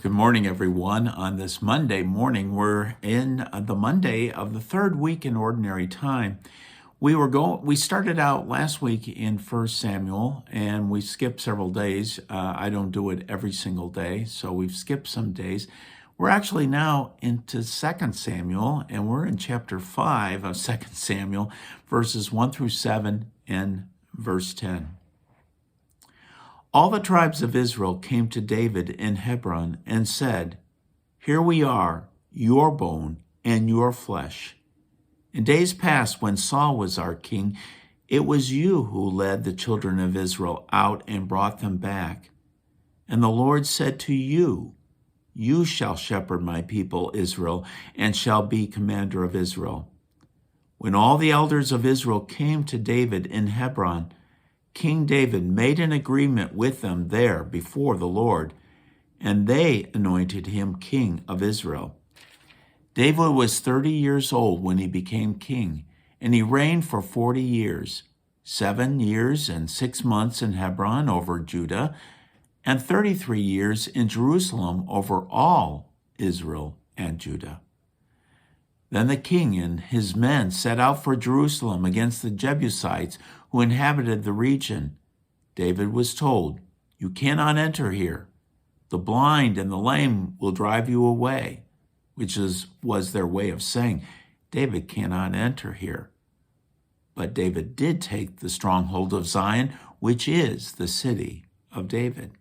Good morning, everyone. On this Monday morning, we're in the Monday of the third week in Ordinary Time. We started out last week in 1 Samuel, and we skipped several days. I don't do it every single day, so we've skipped some days. We're actually now into 2 Samuel, and we're in chapter 5 of 2 Samuel, verses 1 through 7 and verse 10. All the tribes of Israel came to David in Hebron and said, "Here we are, your bone and your flesh. In days past, when Saul was our king, it was you who led the children of Israel out and brought them back. And the Lord said to you, 'You shall shepherd my people Israel and shall be commander of Israel.' When all the elders of Israel came to David in Hebron, King David made an agreement with them there before the Lord, and they anointed him king of Israel. David was 30 years old when he became king, and he reigned for 40 years, 7 years and 6 months in Hebron over Judah, and 33 years in Jerusalem over all Israel and Judah. Then the king and his men set out for Jerusalem against the Jebusites who inhabited the region. David was told, 'You cannot enter here. The blind and the lame will drive you away,' which was their way of saying, 'David cannot enter here.' But David did take the stronghold of Zion, which is the city of David.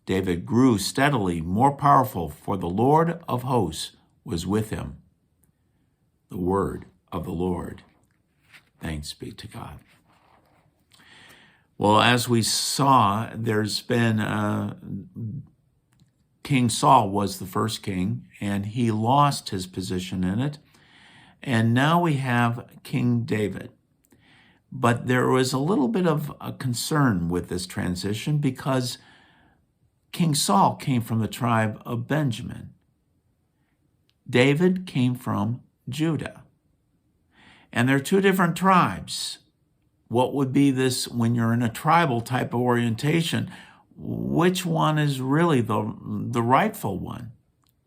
David grew steadily more powerful, for the Lord of hosts was with him." The word of the Lord. Thanks be to God. Well, as we saw, there's been King Saul was the first king, and he lost his position in it. And now we have King David. But there was a little bit of a concern with this transition because King Saul came from the tribe of Benjamin. David came from Judah. And there are two different tribes. What would be this when you're in a tribal type of orientation? Which one is really the rightful one?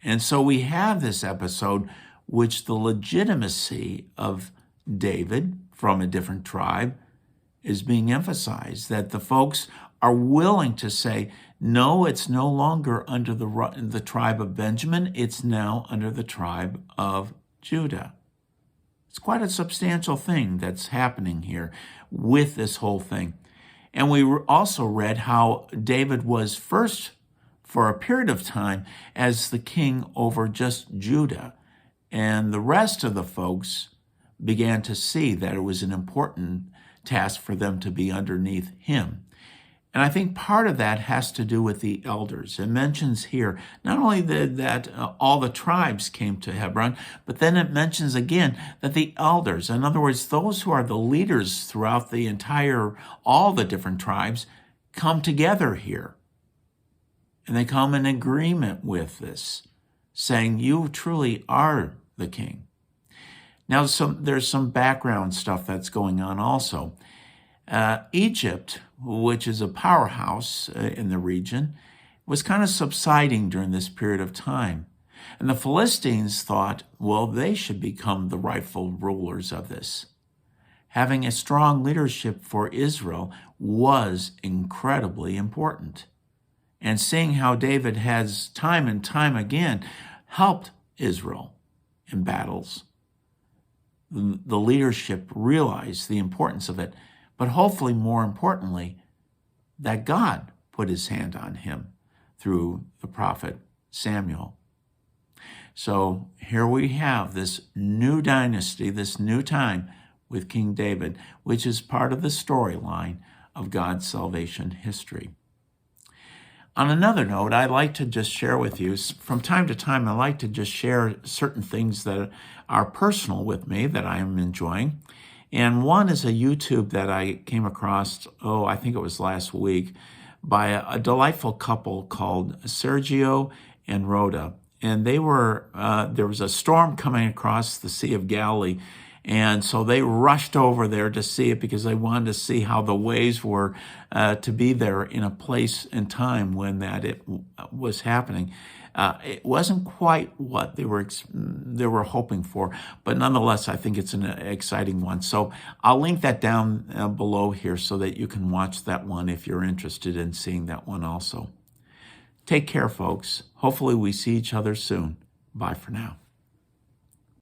And so we have this episode which the legitimacy of David from a different tribe is being emphasized, that the folks are willing to say, no, it's no longer under the tribe of Benjamin, it's now under the tribe of Judah. It's quite a substantial thing that's happening here with this whole thing. And we also read how David was first, for a period of time, as the king over just Judah. And the rest of the folks began to see that it was an important task for them to be underneath him. And I think part of that has to do with the elders. It mentions here not only that all the tribes came to Hebron, but then it mentions again that the elders, in other words, those who are the leaders throughout all the different tribes, come together here. And they come in agreement with this, saying, "You truly are the king." Now, there's some background stuff that's going on also. Egypt, which is a powerhouse in the region, was kind of subsiding during this period of time. And the Philistines thought, well, they should become the rightful rulers of this. Having a strong leadership for Israel was incredibly important. And seeing how David has time and time again helped Israel in battles, the leadership realized the importance of it. But hopefully, more importantly, that God put his hand on him through the prophet Samuel. So here we have this new dynasty, this new time with King David, which is part of the storyline of God's salvation history. On another note, I'd like to just share with you, from time to time, I like to just share certain things that are personal with me that I am enjoying. And one is a YouTube that I came across, I think it was last week, by a delightful couple called Sergio and Rhoda. And there was a storm coming across the Sea of Galilee, And so they rushed over there to see it because they wanted to see how the waves were to be there in a place and time when it was happening. It wasn't quite what they were hoping for, but nonetheless, I think it's an exciting one. So I'll link that down below here so that you can watch that one if you're interested in seeing that one also. Take care, folks. Hopefully we see each other soon. Bye for now.